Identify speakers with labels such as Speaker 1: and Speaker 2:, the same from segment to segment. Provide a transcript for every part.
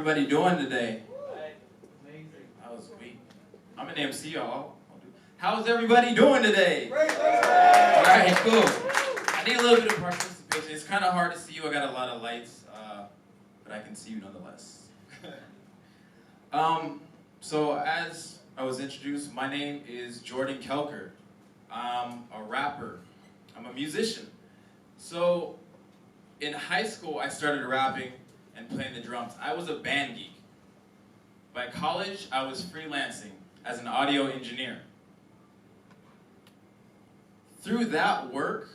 Speaker 1: everybody doing today?
Speaker 2: Amazing.
Speaker 1: That was sweet. I'm an MC, y'all. How's everybody doing today?
Speaker 2: Great.
Speaker 1: All right, cool. I need a little bit of participation. It's kind of hard to see you. I got a lot of lights, but I can see you nonetheless. So as I was introduced, my name is Jordan Kelker. I'm a rapper. I'm a musician. So in high school, I started rapping and playing the drums. I was a band geek. By college, I was freelancing as an audio engineer. Through that work,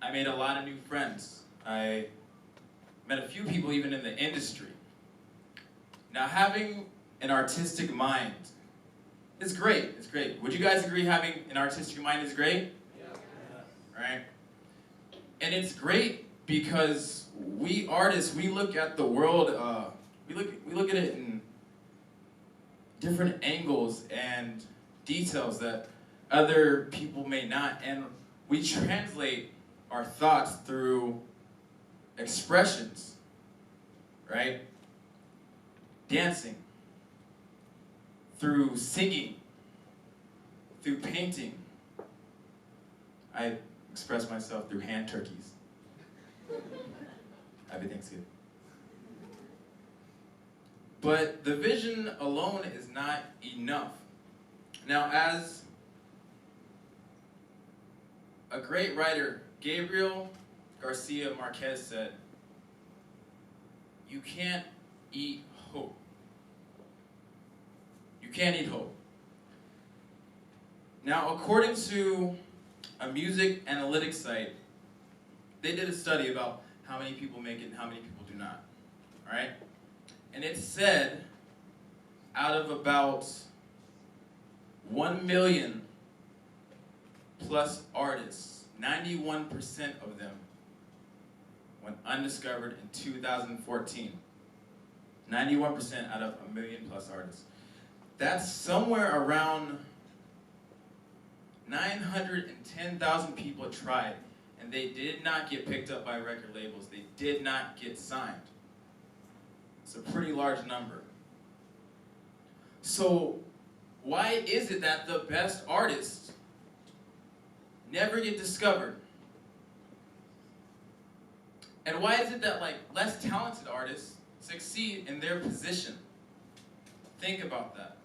Speaker 1: I made a lot of new friends. I met a few people even in the industry. Now, having an artistic mind is great. It's great. Would you guys agree having an artistic mind is great? Yeah. Right? And it's great because we artists, we look at the world, we look at it in different angles and details that other people may not, and we translate our thoughts through expressions, right? Dancing, through singing, through painting. I express myself through hand turkeys. Happy Thanksgiving. But the vision alone is not enough. Now, as a great writer, Gabriel Garcia Marquez, said, "You can't eat hope. You can't eat hope." Now, according to a music analytics site, they did a study about how many people make it and how many people do not, all right? And it said, out of about 1 million plus artists, 91% of them went undiscovered in 2014. 91% out of 1 million plus artists. That's somewhere around 910,000 people tried, and they did not get picked up by record labels. They did not get signed. It's a pretty large number. So why is it that the best artists never get discovered? And why is it that less talented artists succeed in their position? Think about that.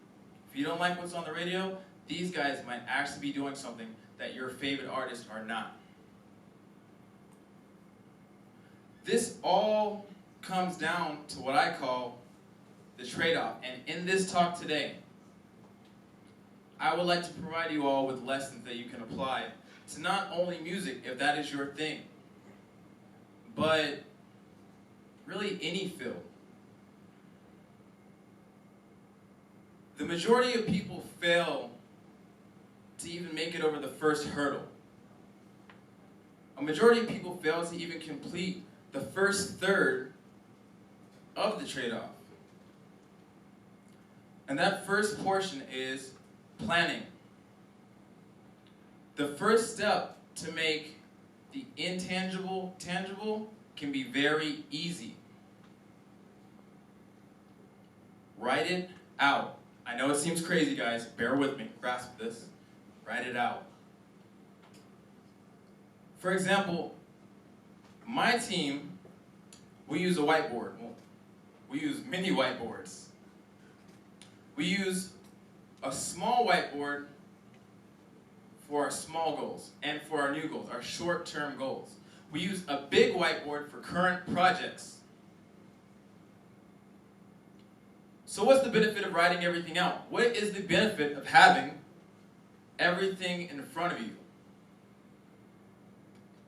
Speaker 1: If you don't like what's on the radio, these guys might actually be doing something that your favorite artists are not. This all comes down to what I call the trade-off. And in this talk today, I would like to provide you all with lessons that you can apply to not only music, if that is your thing, but really any field. The majority of people fail to even make it over the first hurdle. A majority of people fail to even complete the first third of the trade-off. And that first portion is planning. The first step to make the intangible tangible can be very easy. Write it out. I know it seems crazy, guys. Bear with me. Grasp this. Write it out. For example, my team, we use a whiteboard. Well, we use mini whiteboards. We use a small whiteboard for our small goals and for our new goals, our short-term goals. We use a big whiteboard for current projects. So what's the benefit of writing everything out? What is the benefit of having everything in front of you?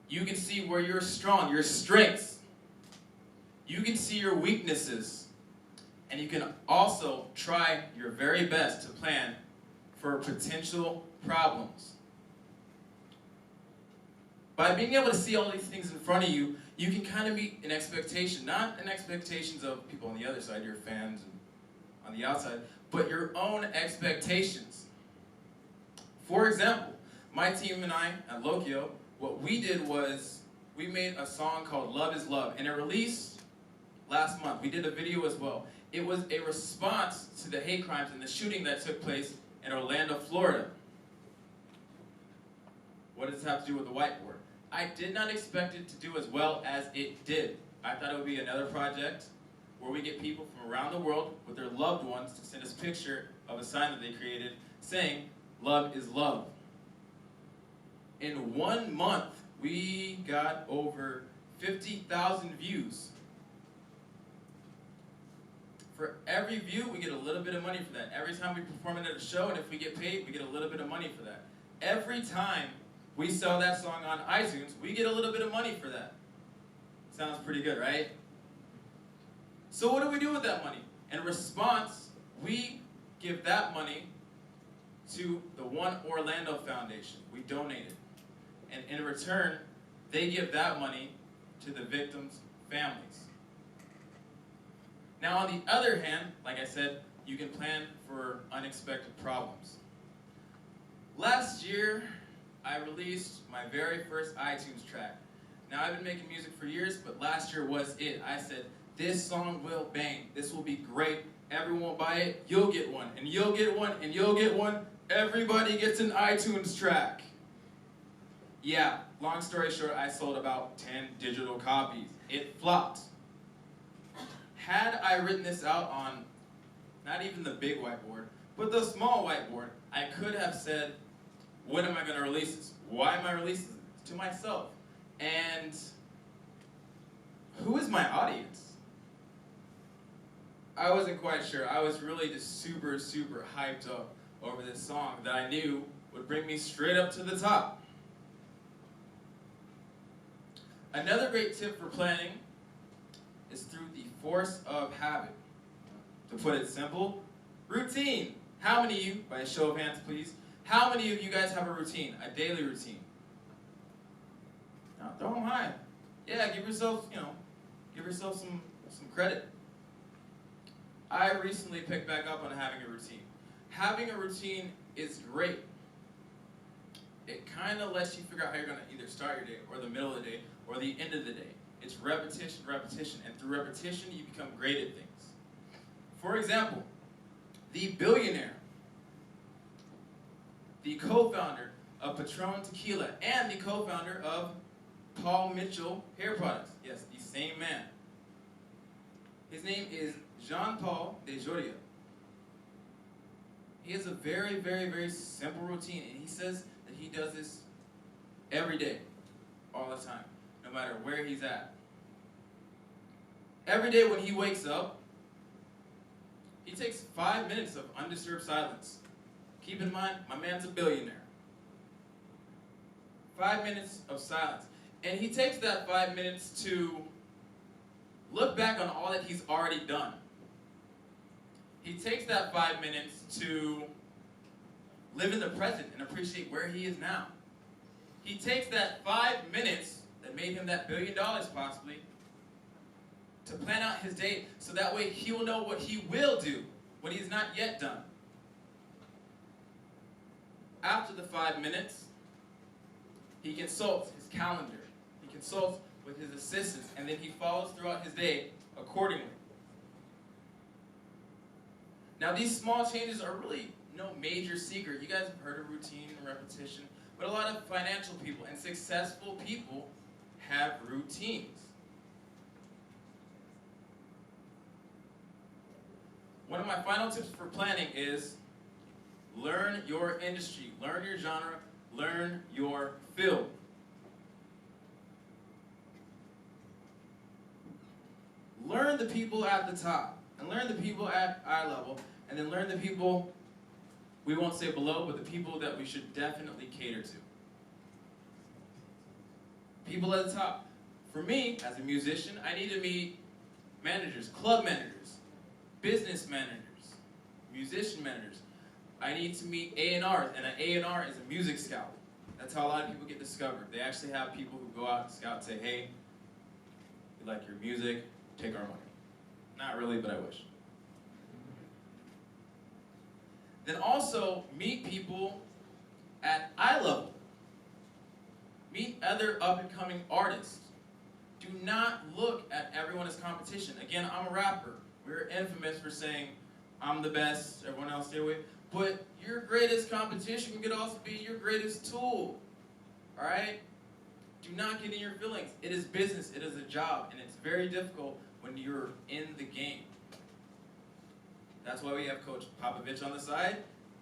Speaker 1: You can see where you're strong, your strengths. You can see your weaknesses. And you can also try your very best to plan for potential problems. By being able to see all these things in front of you, you can kind of meet an expectation, not an expectations of people on the other side, your fans and on the outside, but your own expectations. For example, my team and I at Lokyo, what we did was we made a song called Love is Love, and it released last month. We did a video as well. It was a response to the hate crimes and the shooting that took place in Orlando, Florida. What does this have to do with the whiteboard? I did not expect it to do as well as it did. I thought it would be another project where we get people from around the world with their loved ones to send us a picture of a sign that they created saying, "Love is love." In 1 month, we got over 50,000 views. For every view, we get a little bit of money for that. Every time we perform it at a show, and if we get paid, we get a little bit of money for that. Every time we sell that song on iTunes, we get a little bit of money for that. Sounds pretty good, right? So what do we do with that money? In response, we give that money to the One Orlando Foundation. We donate it. And in return, they give that money to the victims' families. Now, on the other hand, like I said, you can plan for unexpected problems. Last year, I released my very first iTunes track. Now, I've been making music for years, but last year was it. I said, this song will bang. This will be great. Everyone will buy it. You'll get one, and you'll get one, and you'll get one. Everybody gets an iTunes track. Yeah, long story short, I sold about 10 digital copies. It flopped. Had I written this out on not even the big whiteboard, but the small whiteboard, I could have said, when am I going to release this? Why am I releasing this? To myself. And who is my audience? I wasn't quite sure. I was really just super, super hyped up over this song that I knew would bring me straight up to the top. Another great tip for planning is through the force of habit. To put it simple, routine. How many of you, by a show of hands please, how many of you guys have a routine, a daily routine? Now, throw them high. Yeah, give yourself, give yourself some credit. I recently picked back up on having a routine. Having a routine is great. It kind of lets you figure out how you're going to either start your day, or the middle of the day, or the end of the day. It's repetition, repetition, and through repetition, you become great at things. For example, the billionaire, the co-founder of Patron Tequila, and the co-founder of Paul Mitchell Hair Products. Yes, the same man. His name is Jean-Paul DeJoria. He has a very, very, very simple routine, and he says that he does this every day, all the time, no matter where he's at. Every day when he wakes up, he takes 5 minutes of undisturbed silence. Keep in mind, my man's a billionaire. 5 minutes of silence. And he takes that 5 minutes to look back on all that he's already done. He takes that 5 minutes to live in the present and appreciate where he is now. He takes that 5 minutes that made him that $1 billion possibly to plan out his day so that way he will know what he will do, what he's not yet done. After the 5 minutes, he consults his calendar. He consults with his assistants, and then he follows throughout his day accordingly. Now, these small changes are really no major secret. You guys have heard of routine and repetition, but a lot of financial people and successful people have routines. One of my final tips for planning is learn your industry, learn your genre, learn your field. Learn the people at the top, and learn the people at eye level, and then learn the people, we won't say below, but the people that we should definitely cater to. People at the top. For me, as a musician, I need to meet managers, club managers, business managers, musician managers. I need to meet A&Rs, and an A&R is a music scout. That's how a lot of people get discovered. They actually have people who go out and scout and say, hey, we like your music, take our money. Not really, but I wish. Then also meet people at eye level. Meet other up-and-coming artists. Do not look at everyone as competition. Again, I'm a rapper. We're infamous for saying, I'm the best, everyone else stay away. But your greatest competition could also be your greatest tool. All right? Do not get in your feelings. It is business. It is a job. And it's very difficult when you're in the game. That's why we have Coach Popovich on the side,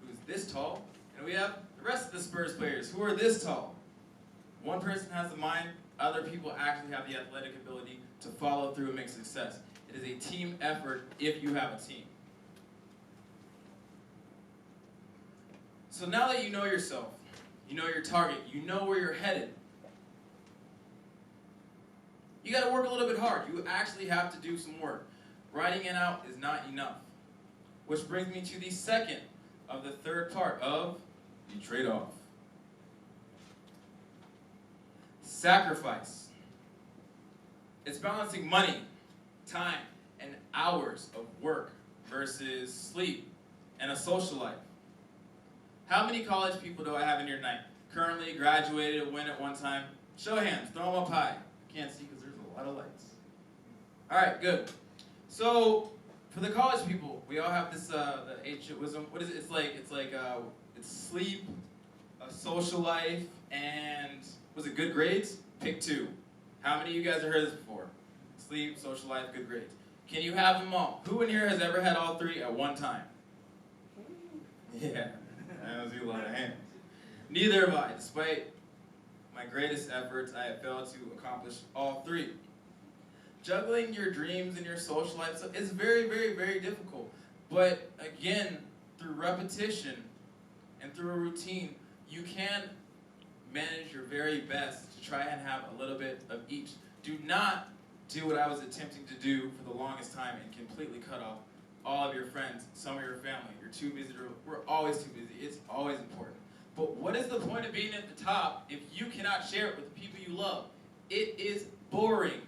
Speaker 1: who's this tall. And we have the rest of the Spurs players, who are this tall. One person has the mind. Other people actually have the athletic ability to follow through and make success. It is a team effort if you have a team. So now that you know yourself, you know your target, you know where you're headed, you got to work a little bit hard. You actually have to do some work. Writing it out is not enough. Which brings me to the second of the third part of the trade-off. Sacrifice. It's balancing money, time, and hours of work versus sleep and a social life. How many college people do I have in here tonight? Currently graduated, went at one time. Show of hands, throw them up high. Can't see because there's a lot of lights. All right, good. So for the college people, we all have this the 8-shit wisdom. What is it? It's sleep, a social life, and was it good grades? Pick two. How many of you guys have heard this before? Sleep, social life, good grades. Can you have them all? Who in here has ever had all three at one time? Yeah, I don't see a lot of hands. Neither have I. Despite my greatest efforts, I have failed to accomplish all three. Juggling your dreams and your social life is very, very, very difficult. But again, through repetition and through a routine, you can manage your very best to try and have a little bit of each. Do not do what I was attempting to do for the longest time and completely cut off all of your friends, some of your family. You're too busy we're always too busy. It's always important. But what is the point of being at the top if you cannot share it with the people you love? It is boring.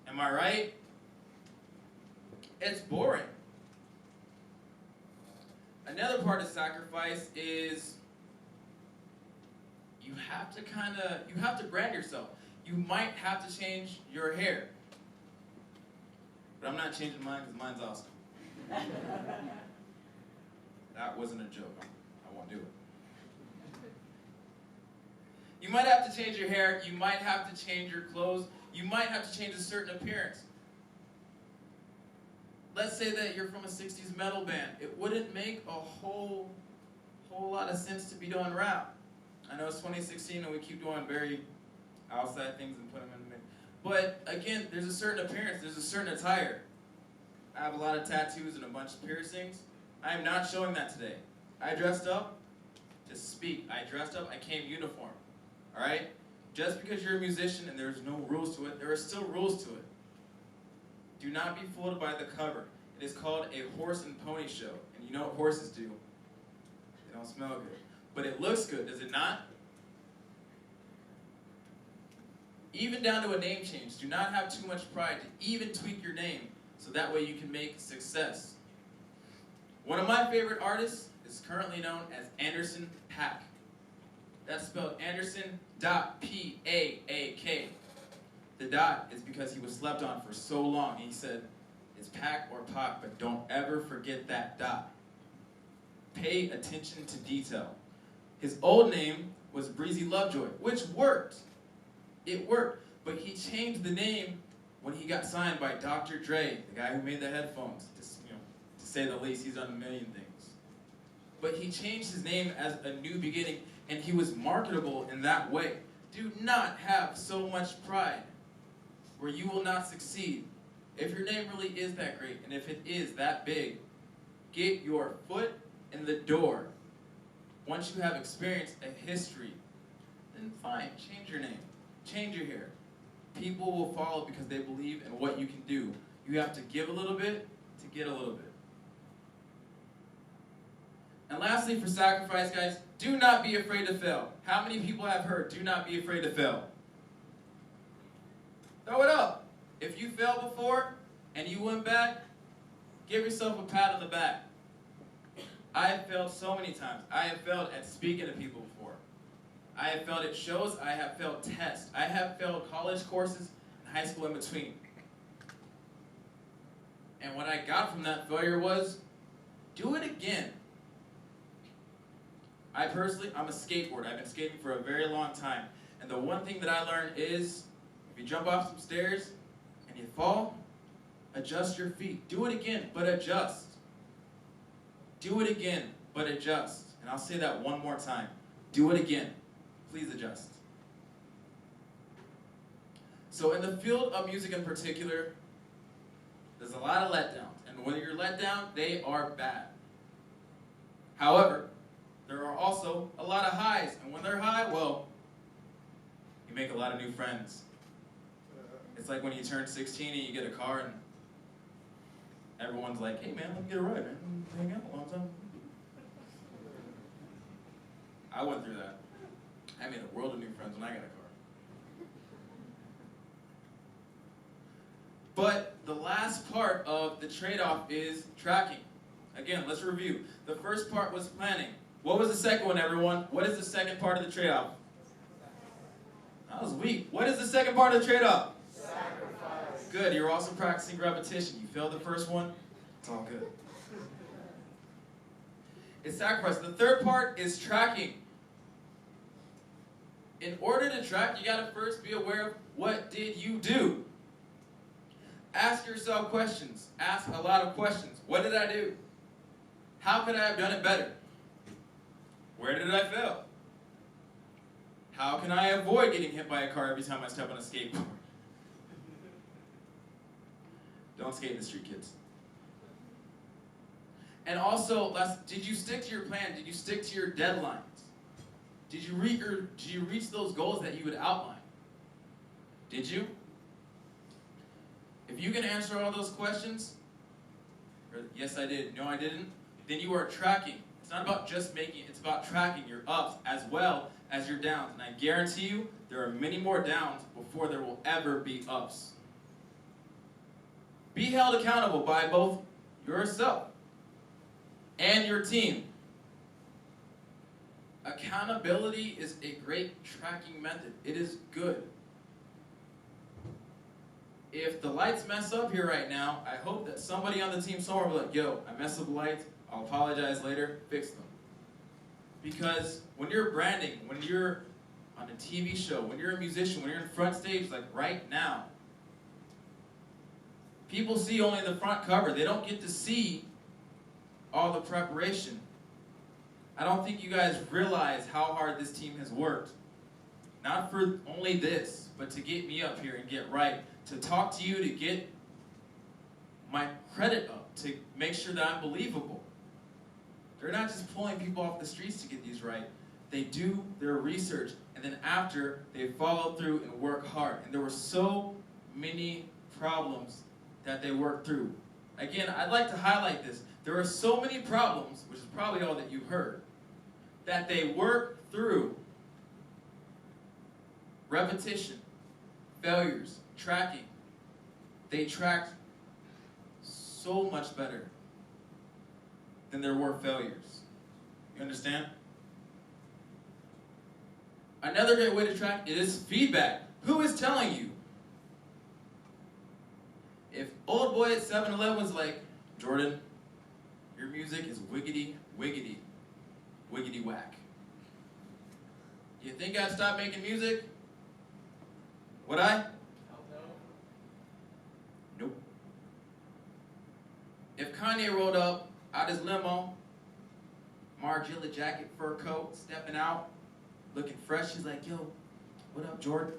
Speaker 1: Am I right? It's boring. Another part of sacrifice is you have to brand yourself. You might have to change your hair. But I'm not changing mine because mine's awesome. That wasn't a joke. I won't do it. You might have to change your hair. You might have to change your clothes. You might have to change a certain appearance. Let's say that you're from a 60s metal band. It wouldn't make a whole lot of sense to be doing rap. I know it's 2016 and we keep doing very outside things and put them in the mix. But again, there's a certain appearance, there's a certain attire. I have a lot of tattoos and a bunch of piercings. I am not showing that today. I dressed up to speak. I dressed up, I came uniform. Alright? Just because you're a musician and there's no rules to it, there are still rules to it. Do not be fooled by the cover. It is called a horse and pony show. And you know what horses do? They don't smell good. But it looks good, does it not? Even down to a name change. Do not have too much pride to even tweak your name so that way you can make success. One of my favorite artists is currently known as Anderson .Paak. That's spelled Anderson .P-A-A-K. The dot is because he was slept on for so long. He said, it's Pack or Pac, but don't ever forget that dot. Pay attention to detail. His old name was Breezy Lovejoy, which worked. It worked, but he changed the name when he got signed by Dr. Dre, the guy who made the headphones. To say the least, he's done a million things. But he changed his name as a new beginning, and he was marketable in that way. Do not have so much pride where you will not succeed. If your name really is that great, and if it is that big, get your foot in the door. Once you have experienced a history, then fine, change your name, change your hair. People will follow because they believe in what you can do. You have to give a little bit to get a little bit. And lastly, for sacrifice, guys, do not be afraid to fail. How many people have heard, do not be afraid to fail? Throw it up. If you failed before and you went back, give yourself a pat on the back. I have failed so many times. I have failed at speaking to people before. I have failed at shows, I have failed tests, I have failed college courses, and high school in between. And what I got from that failure was, do it again. I'm a skateboarder. I've been skating for a very long time. And the one thing that I learned is, if you jump off some stairs and you fall, adjust your feet. Do it again, but adjust. Do it again, but adjust. And I'll say that one more time. Do it again. Please adjust. So in the field of music in particular, there's a lot of letdowns. And when you're let down, they are bad. However, there are also a lot of highs. And when they're high, well, you make a lot of new friends. It's like when you turn 16 and you get a car and everyone's like, hey man, let me get a ride, man. Hang out a long time. I went through that. I made a world of new friends when I got a car. But the last part of the trade-off is tracking. Again, let's review. The first part was planning. What was the second one, everyone? What is the second part of the trade-off? That was weak. What is the second part of the trade-off? Sacrifice. Good. You're also practicing repetition. You failed the first one. It's all good. It's sacrifice. The third part is tracking. In order to track, you got to first be aware of what did you do. Ask yourself questions. Ask a lot of questions. What did I do? How could I have done it better? Where did I fail? How can I avoid getting hit by a car every time I step on a skateboard? Don't skate in the street, kids. And also, did you stick to your plan? Did you stick to your deadlines? Did you reach those goals that you had outlined? Did you? If you can answer all those questions, or yes I did, no I didn't, then you are tracking. It's not about just making it, it's about tracking your ups as well as your downs. And I guarantee you, there are many more downs before there will ever be ups. Be held accountable by both yourself and your team. Accountability is a great tracking method. It is good. If the lights mess up here right now, I hope that somebody on the team somewhere will be like, yo, I messed up the lights, I'll apologize later, fix them. Because when you're branding, when you're on a TV show, when you're a musician, when you're in front stage, like right now, people see only the front cover. They don't get to see all the preparation. I don't think you guys realize how hard this team has worked. Not for only this, but to get me up here and get right. To talk to you, to get my credit up, to make sure that I'm believable. They're not just pulling people off the streets to get these right. They do their research, and then after, they follow through and work hard. And there were so many problems that they worked through. Again, I'd like to highlight this. There are so many problems, which is probably all that you've heard, that they worked through. Repetition, failures, tracking. They tracked so much better than there were failures. You understand? Another great way to track it is feedback. Who is telling you? If old boy at 7-Eleven's like, Jordan, your music is wiggity, wiggity, wiggity whack. You think I'd stop making music? Would I? Nope. If Kanye rolled up out his limo, Margiela jacket, fur coat, stepping out, looking fresh, he's like, yo, what up, Jordan?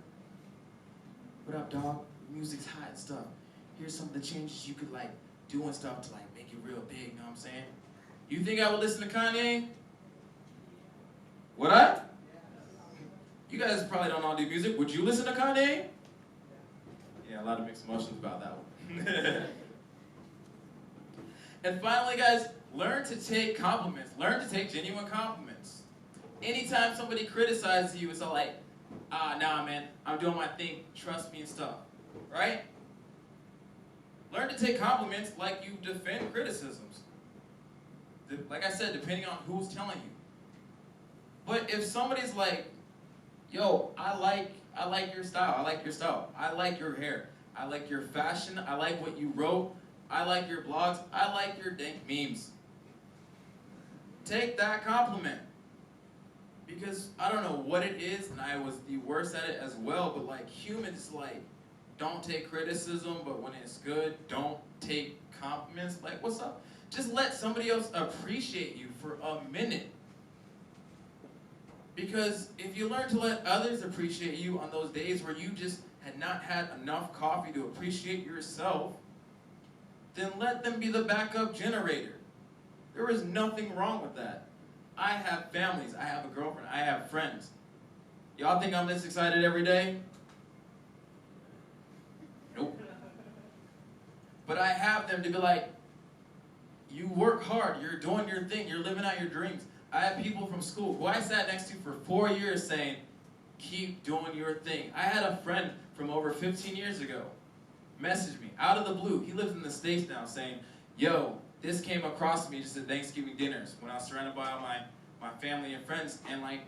Speaker 1: What up, dog? Music's hot and stuff. Here's some of the changes you could like do and stuff to like make it real big, you know what I'm saying? You think I would listen to Kanye? Would I? You guys probably don't all do music. Would you listen to Kanye? Yeah, a lot of mixed emotions about that one. And finally, guys, learn to take compliments. Learn to take genuine compliments. Anytime somebody criticizes you, it's all like, nah, man, I'm doing my thing, trust me and stuff, right? Learn to take compliments like you defend criticisms. Like I said, depending on who's telling you. But if somebody's like, yo, I like your style. I like your style. I like your hair. I like your fashion. I like what you wrote. I like your blogs. I like your dank memes. Take that compliment. Because I don't know what it is, and I was the worst at it as well, but like humans, like, don't take criticism, but when it's good, don't take compliments. Like, what's up? Just let somebody else appreciate you for a minute. Because if you learn to let others appreciate you on those days where you just had not had enough coffee to appreciate yourself, then let them be the backup generator. There is nothing wrong with that. I have families, I have a girlfriend, I have friends. Y'all think I'm this excited every day? Nope. But I have them to be like, you work hard, you're doing your thing, you're living out your dreams. I have people from school who I sat next to for 4 years saying, keep doing your thing. I had a friend from over 15 years ago message me out of the blue. He lives in the States now, saying, yo, this came across me just at Thanksgiving dinners when I was surrounded by all my family and friends, and like,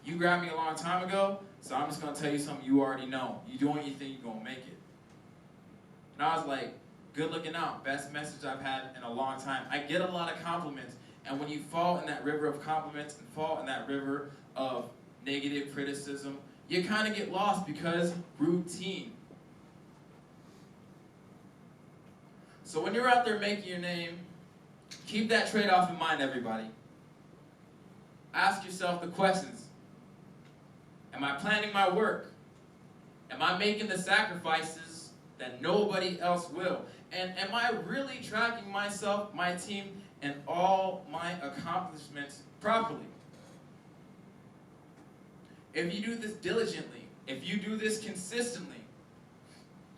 Speaker 1: you grabbed me a long time ago, so I'm just gonna tell you something you already know. You doing your thing, you're gonna make it. And I was like, good looking out, best message I've had in a long time. I get a lot of compliments, and when you fall in that river of compliments and fall in that river of negative criticism, you kind of get lost because routine. So when you're out there making your name, keep that trade-off in mind, everybody. Ask yourself the questions. Am I planning my work? Am I making the sacrifices that nobody else will? And am I really tracking myself, my team, and all my accomplishments properly? If you do this diligently, if you do this consistently,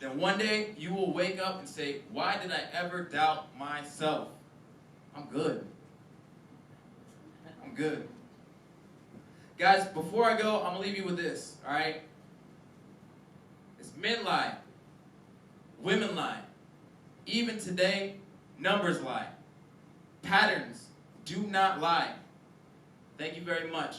Speaker 1: then one day you will wake up and say, why did I ever doubt myself? I'm good. I'm good. Guys, before I go, I'm going to leave you with this, all right? It's men lie. Women lie. Even today, numbers lie. Patterns do not lie. Thank you very much.